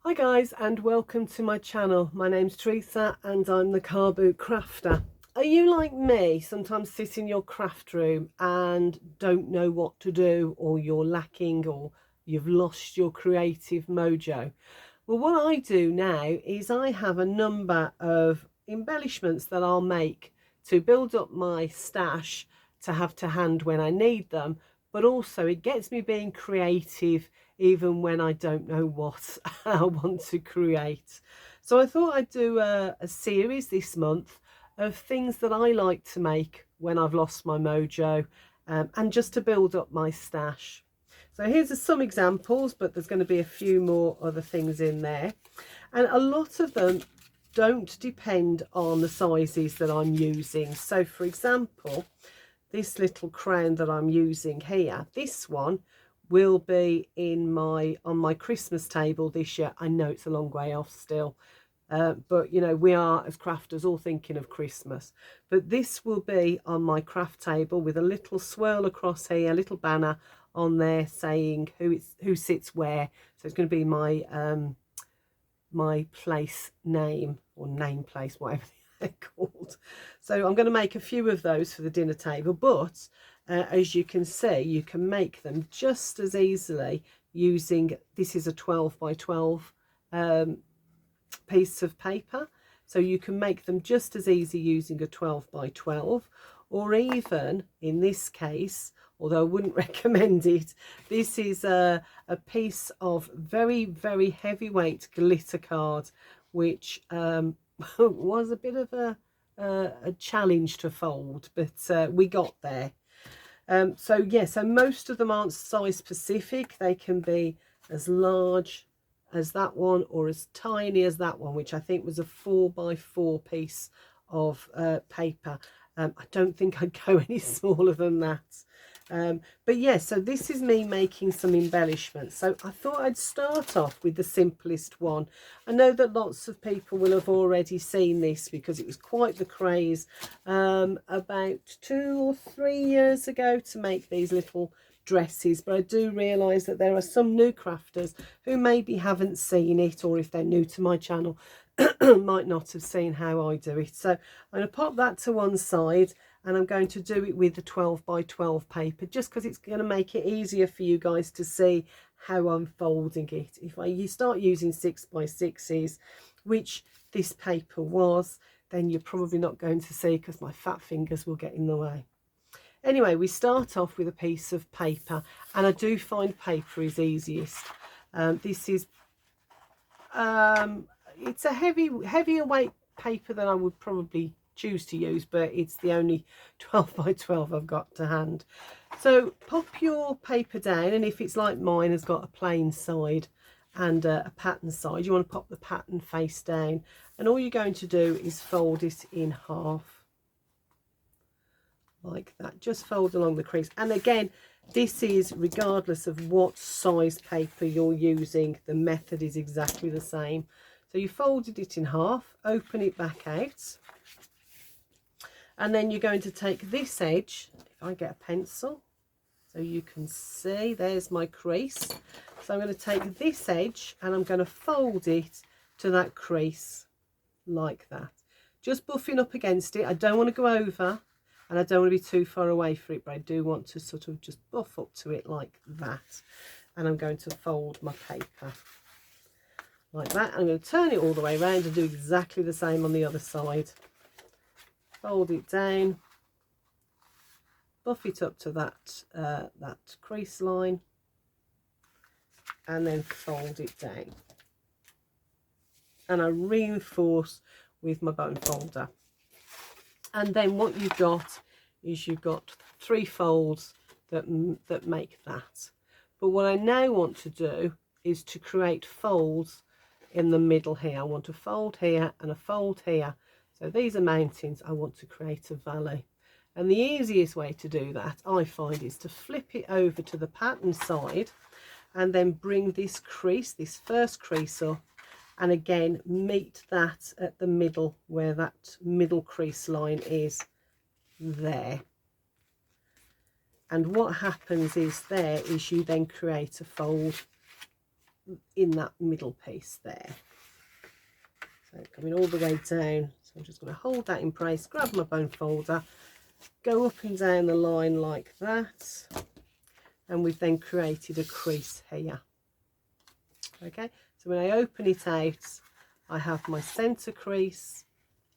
Hi guys, and welcome to my channel. My name's Teresa and I'm the Carbootcrafter. Are you like me, sometimes sit in your craft room and don't know what to do, or you're lacking, or you've lost your creative mojo? Well, what I do now is I have a number of embellishments that I'll make to build up my stash to have to hand when I need them, but also it gets me being creative even when I don't know what I want to create. So I thought I'd do a series this month of things that I like to make when I've lost my mojo, and just to build up my stash. So here's some examples, but there's going to be a few more other things in there. And a lot of them don't depend on the sizes that I'm using. So for example, this little crown that I'm using here, this one will be in on my Christmas table this year. I know it's a long way off still, but you know, we are as crafters all thinking of Christmas. But this will be on my craft table with a little swirl across here, a little banner on there saying who sits where. So it's going to be my my place name, or name place, whatever they're called. So I'm going to make a few of those for the dinner table, but as you can see, you can make them just as easily using, this is a 12 by 12 piece of paper, so you can make them just as easy using a 12 by 12, or even in this case, although I wouldn't recommend it, this is a piece of very, very heavyweight glitter card, which was a bit of a challenge to fold, but we got there. So yeah, so most of them aren't size specific. They can be as large as that one or as tiny as that one, which I think was a 4 by 4 piece of paper. I don't think I'd go any smaller than that. But yeah, so this is me making some embellishments. So I thought I'd start off with the simplest one. I know that lots of people will have already seen this because it was quite the craze about 2 or 3 years ago to make these little dresses, but I do realise that there are some new crafters who maybe haven't seen it, or if they're new to my channel might not have seen how I do it. So I'm going to pop that to one side, and I'm going to do it with the 12 by 12 paper, just because it's going to make it easier for you guys to see how I'm folding it. If you start using 6 by 6s, which this paper was, then you're probably not going to see, because my fat fingers will get in the way. Anyway, we start off with a piece of paper, and I do find paper is easiest. This is it's a heavier weight paper than I would probably choose to use, but it's the only 12 by 12 I've got to hand. So pop your paper down, and if it's like mine has got a plain side and a pattern side, you want to pop the pattern face down, and all you're going to do is fold it in half like that. Just fold along the crease, and again, this is regardless of what size paper you're using, the method is exactly the same. So you folded it in half, open it back out, and then you're going to take this edge, if I get a pencil so you can see, there's my crease. So I'm going to take this edge and I'm going to fold it to that crease like that, just buffing up against it. I don't want to go over, and I don't want to be too far away for it, but I do want to sort of just buff up to it like that. And I'm going to fold my paper like that. I'm going to turn it all the way around and do exactly the same on the other side. Fold it down, buff it up to that that crease line, and then fold it down. And I reinforce with my bone folder. And then what you've got is you've got 3 folds that make that. But what I now want to do is to create folds in the middle here. I want a fold here and a fold here. So these are mountains. I want to create a valley. And the easiest way to do that, I find, is to flip it over to the pattern side and then bring this crease, this first crease up, and again meet that at the middle, where that middle crease line is there. And what happens is you then create a fold in that middle piece there. So coming all the way down, so I'm just going to hold that in place, grab my bone folder, go up and down the line like that, and we've then created a crease here. Okay, so when I open it out, I have my center crease,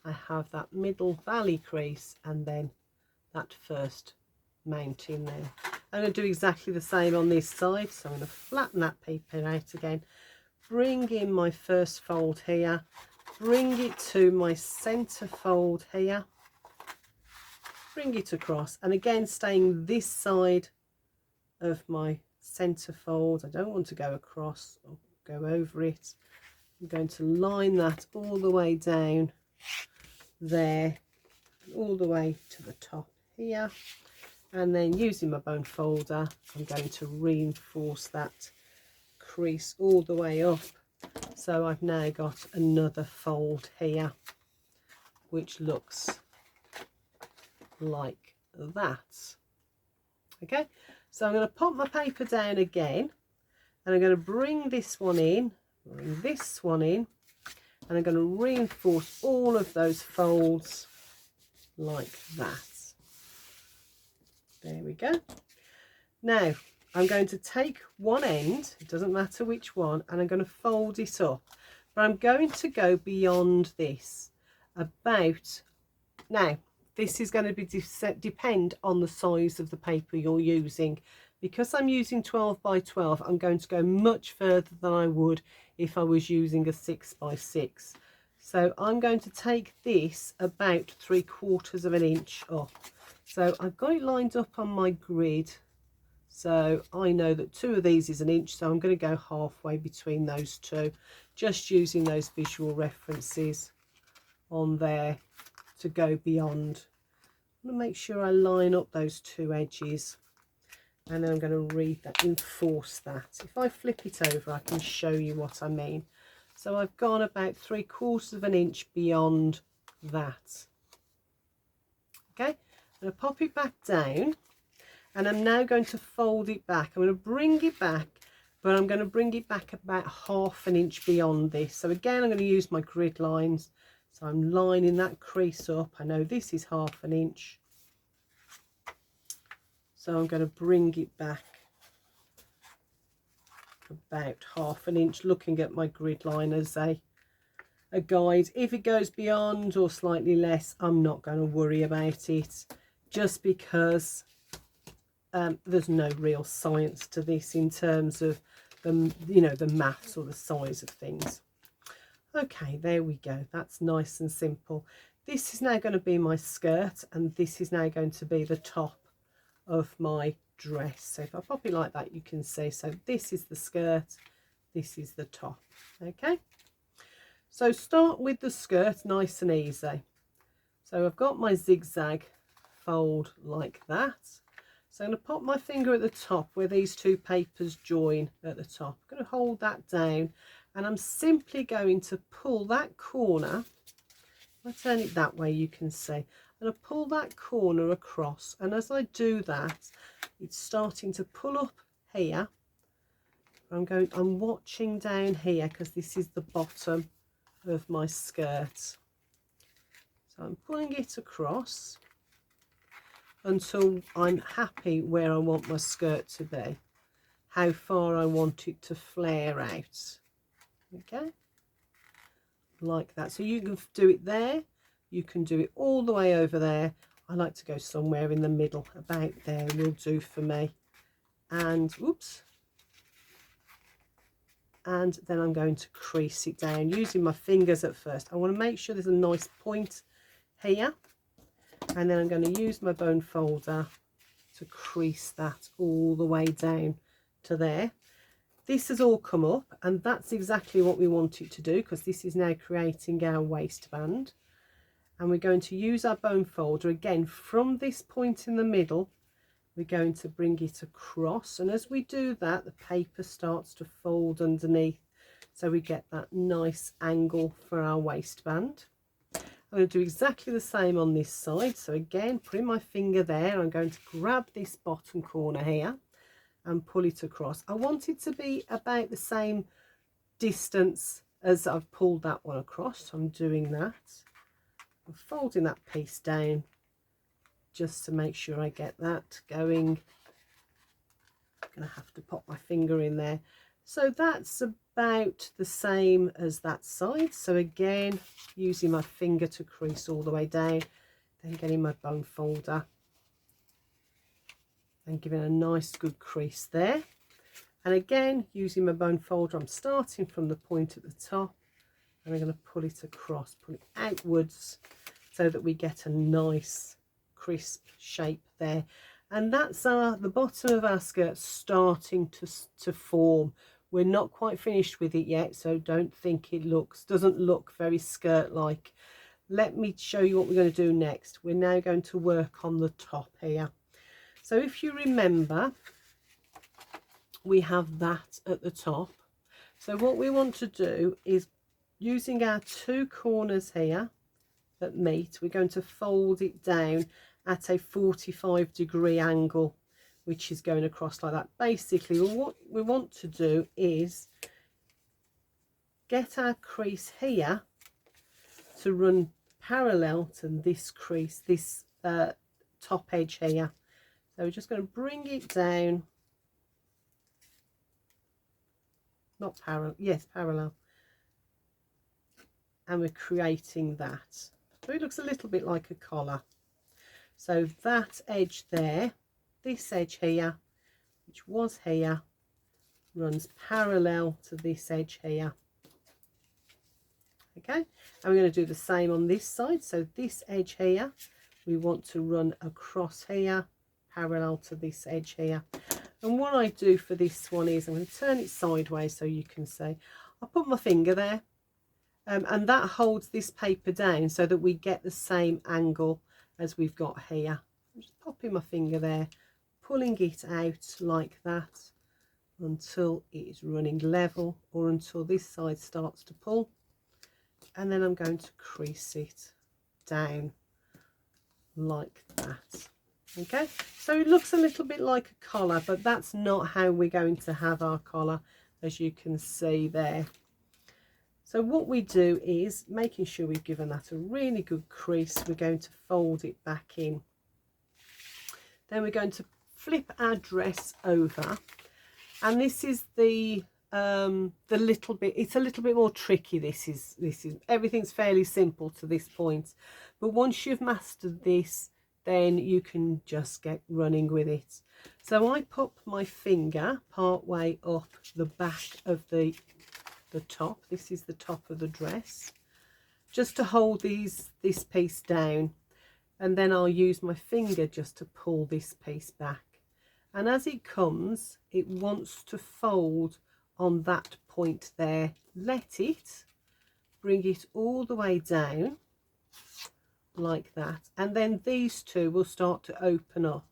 I have that middle valley crease, and then that first mounting there. I'm going to do exactly the same on this side, so I'm going to flatten that paper out again, bring in my first fold here, bring it to my center fold here, bring it across, and again staying this side of my center fold. I don't want to go across or go over it. I'm going to line that all the way down there, all the way to the top here, and then using my bone folder, I'm going to reinforce that crease all the way up. So I've now got another fold here, which looks like that. Okay, so I'm going to pop my paper down again, and I'm going to bring this one in, bring this one in, and I'm going to reinforce all of those folds like that. There we go. Now I'm going to take one end, it doesn't matter which one, and I'm going to fold it up, but I'm going to go beyond this about, now this is going to be depend on the size of the paper you're using. Because I'm using 12 by 12, I'm going to go much further than I would if I was using a 6 by 6. So I'm going to take this about 3/4 of an inch up. So I've got it lined up on my grid. So I know that 2 of these is an inch, so I'm going to go halfway between those two, just using those visual references on there to go beyond. I'm going to make sure I line up those 2 edges, and then I'm going to read that, enforce that. If I flip it over, I can show you what I mean. So I've gone about 3/4 of an inch beyond that. Okay, I'm going to pop it back down, and I'm now going to fold it back. I'm going to bring it back, but I'm going to bring it back about 1/2 an inch beyond this. So again, I'm going to use my grid lines. So I'm lining that crease up. I know this is 1/2 an inch. So I'm going to bring it back about 1/2 an inch, looking at my grid line as a guide. If it goes beyond or slightly less, I'm not going to worry about it, just because there's no real science to this in terms of the, you know, the maths or the size of things. Okay, there we go. That's nice and simple. This is now going to be my skirt, and this is now going to be the top of my dress. So if I pop it like that, you can see, so this is the skirt, this is the top. Okay, so start with the skirt, nice and easy. So I've got my zigzag fold like that. So I'm going to pop my finger at the top where these 2 papers join at the top. I'm going to hold that down, and I'm simply going to pull that corner. If I turn it that way, you can see. I'm going to pull that corner across, and as I do that, it's starting to pull up here. I'm watching down here because this is the bottom of my skirt. So I'm pulling it across until I'm happy where I want my skirt to be, how far I want it to flare out. Okay, like that. So you can do it there, you can do it all the way over there. I like to go somewhere in the middle, about there will do for me. And whoops, and then I'm going to crease it down using my fingers at first. I want to make sure there's a nice point here, and then I'm going to use my bone folder to crease that all the way down to there. This has all come up, and that's exactly what we want it to do, because this is now creating our waistband. And we're going to use our bone folder again from this point in the middle. We're going to bring it across, and as we do that, the paper starts to fold underneath, so we get that nice angle for our waistband. I'm going to do exactly the same on this side. So again, putting my finger there, I'm going to grab this bottom corner here, and pull it across. I want it to be about the same distance as I've pulled that one across, so I'm doing that. I'm folding that piece down just to make sure I get that going. I'm going to have to pop my finger in there. So that's about the same as that side. So again, using my finger to crease all the way down, then getting my bone folder and giving a nice good crease there. And again, using my bone folder, I'm starting from the point at the top and I'm going to pull it across, pull it outwards so that we get a nice crisp shape there. And that's the bottom of our skirt starting to form. We're not quite finished with it yet, so don't think it doesn't look very skirt-like. Let me show you what we're going to do next. We're now going to work on the top here. So if you remember, we have that at the top. So what we want to do is, using our two corners here that meet, we're going to fold it down at a 45-degree angle, which is going across like that. Basically, what we want to do is get our crease here to run parallel to this crease, this top edge here. So we're just going to bring it down, not parallel, yes, parallel, and we're creating that. So it looks a little bit like a collar. So that edge there, this edge here, which was here, runs parallel to this edge here. Okay, and we're going to do the same on this side. So this edge here, we want to run across here, parallel to this edge here. And what I do for this one is I'm going to turn it sideways so you can see. I'll put my finger there, and that holds this paper down so that we get the same angle as we've got here. I'm just popping my finger there, pulling it out like that until it is running level, or until this side starts to pull, and then I'm going to crease it down like that. Okay, so it looks a little bit like a collar, but that's not how we're going to have our collar, as you can see there. So what we do is, making sure we've given that a really good crease, we're going to fold it back in. Then we're going to flip our dress over, and this is the little bit, it's a little bit more tricky. This is everything's fairly simple to this point, but once you've mastered this, then you can just get running with it. So I pop my finger part way up the back of the top. This is the top of the dress, just to hold this piece down, and then I'll use my finger just to pull this piece back, and as it comes, it wants to fold on that point there. Let it, bring it all the way down like that, and then these two will start to open up,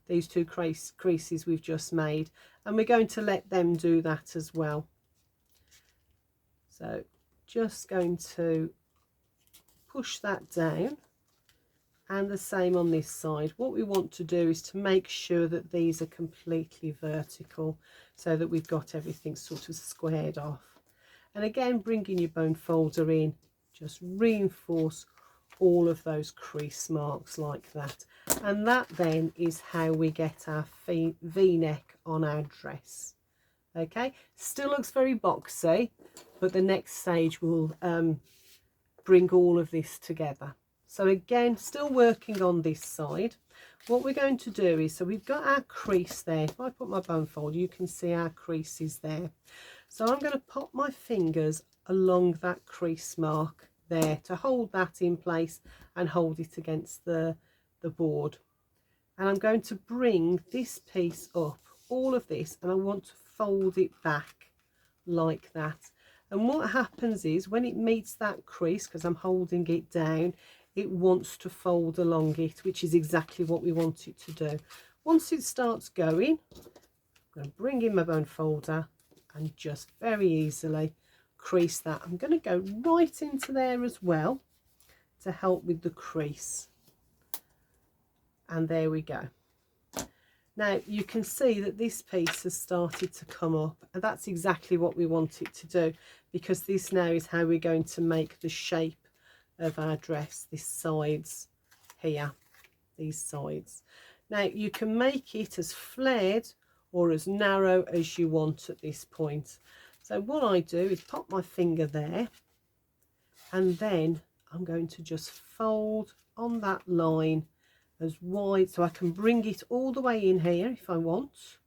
these two creases we've just made, and we're going to let them do that as well. So just going to push that down, and the same on this side. What we want to do is to make sure that these are completely vertical, so that we've got everything sort of squared off. And again, bringing your bone folder in, just reinforce all of those crease marks like that. And that then is how we get our V-neck on our dress. Okay, still looks very boxy, but the next stage will bring all of this together. So again, still working on this side. What we're going to do is, so we've got our crease there. If I put my bone folder, you can see our creases there. So I'm going to pop my fingers along that crease mark there to hold that in place and hold it against the board. And I'm going to bring this piece up, all of this, and I want to fold it back like that. And what happens is, when it meets that crease, because I'm holding it down, it wants to fold along it, which is exactly what we want it to do. Once it starts going, I'm going to bring in my bone folder and just very easily crease that. I'm going to go right into there as well to help with the crease. And there we go. Now you can see that this piece has started to come up, and that's exactly what we want it to do, because this now is how we're going to make the shape of our dress, this sides here, these sides. Now you can make it as flared or as narrow as you want at this point. So what I do is pop my finger there, and then I'm going to just fold on that line as wide, so I can bring it all the way in here if I want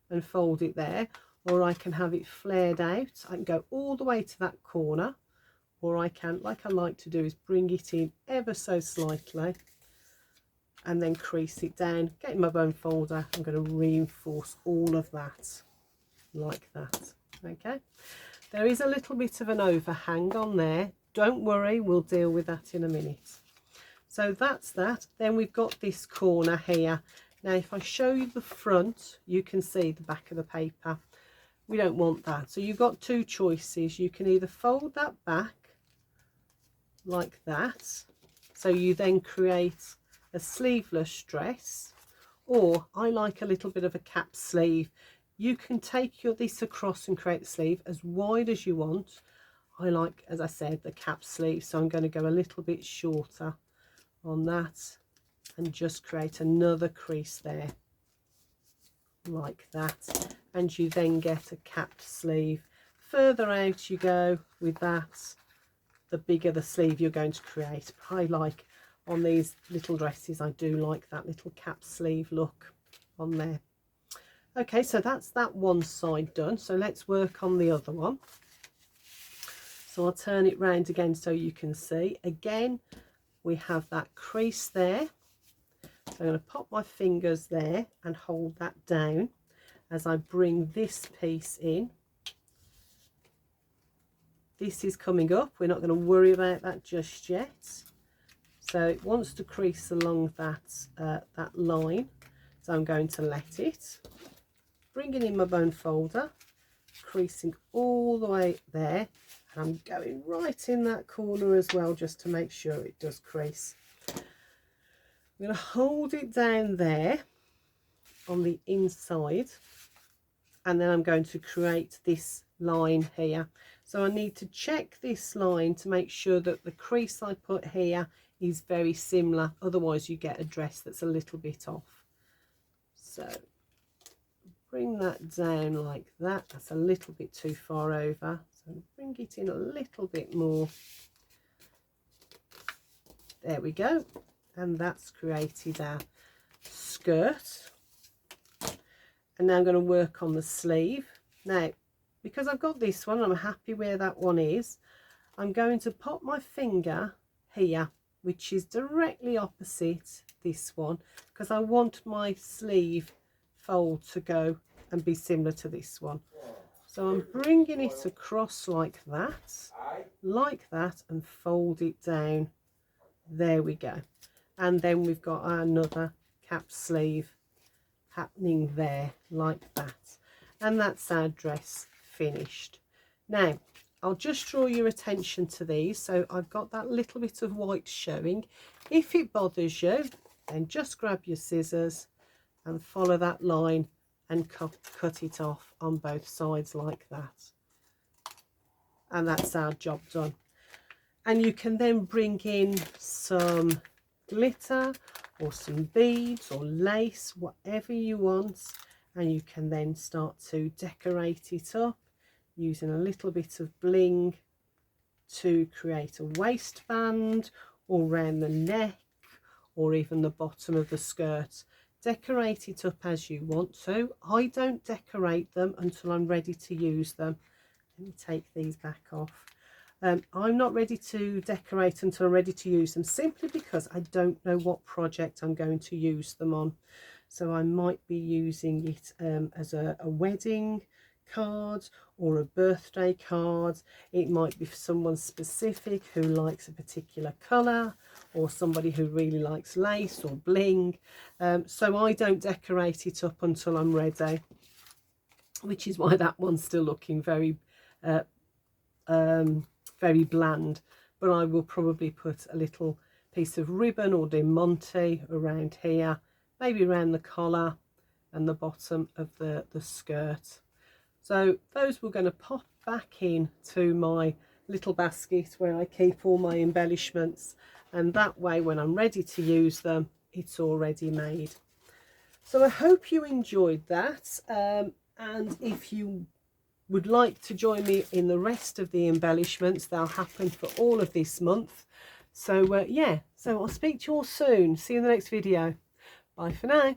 and fold it there, or I can have it flared out. I can go all the way to that corner, or I can, like I like to do, is bring it in ever so slightly and then crease it down. Getting my bone folder, I'm going to reinforce all of that like that. Okay, there is a little bit of an overhang on there. Don't worry, we'll deal with that in a minute. So that's that. Then we've got this corner here. Now if I show you the front, you can see the back of the paper. We don't want that, so you've got two choices. You can either fold that back like that, so you then create a sleeveless dress, or I like a little bit of a cap sleeve. You can take this across and create the sleeve as wide as you want. I like, as I said, the cap sleeve, so I'm going to go a little bit shorter on that and just create another crease there like that, and you then get a capped sleeve. Further out you go with that, the bigger the sleeve you're going to create. I like, on these little dresses, I do like that little cap sleeve look on there. Okay, so that's that one side done, so let's work on the other one. So I'll turn it round again so you can see. Again, we have that crease there, so I'm going to pop my fingers there and hold that down as I bring this piece in. This is coming up, we're not going to worry about that just yet. So it wants to crease along that that line, so I'm going to let it. Bringing in my bone folder, creasing all the way there, and I'm going right in that corner as well just to make sure it does crease. I'm going to hold it down there on the inside, and then I'm going to create this line here. So I need to check this line to make sure that the crease I put here is very similar, otherwise you get a dress that's a little bit off. So bring that down like that. That's a little bit too far over, so bring it in a little bit more. There we go, and that's created our skirt. And now I'm going to work on the sleeve. Now because I've got this one, I'm happy where that one is, I'm going to pop my finger here, which is directly opposite this one, because I want my sleeve fold to go and be similar to this one. So I'm bringing it across like that, and fold it down. There we go. And then we've got another cap sleeve happening there like that. And that's our dress finished. Now I'll just draw your attention to these. So I've got that little bit of white showing. If it bothers you, then just grab your scissors and follow that line and cut it off on both sides like that. And that's our job done. And you can then bring in some glitter or some beads or lace, whatever you want, and you can then start to decorate it up using a little bit of bling to create a waistband, or around the neck, or even the bottom of the skirt. Decorate it up as you want to. I don't decorate them until I'm ready to use them. Let me take these back off. I'm not ready to decorate until I'm ready to use them, simply because I don't know what project I'm going to use them on. So I might be using it as a wedding card or a birthday card. It might be for someone specific who likes a particular colour, or somebody who really likes lace or bling. So I don't decorate it up until I'm ready, which is why that one's still looking very very bland. But I will probably put a little piece of ribbon or diamante around here, maybe around the collar, and the bottom of the skirt. So those we're going to pop back into my little basket where I keep all my embellishments, and that way when I'm ready to use them, it's already made. So I hope you enjoyed that, and if you would like to join me in the rest of the embellishments, they'll happen for all of this month. So yeah, so I'll speak to you all soon. See you in the next video. Bye for now.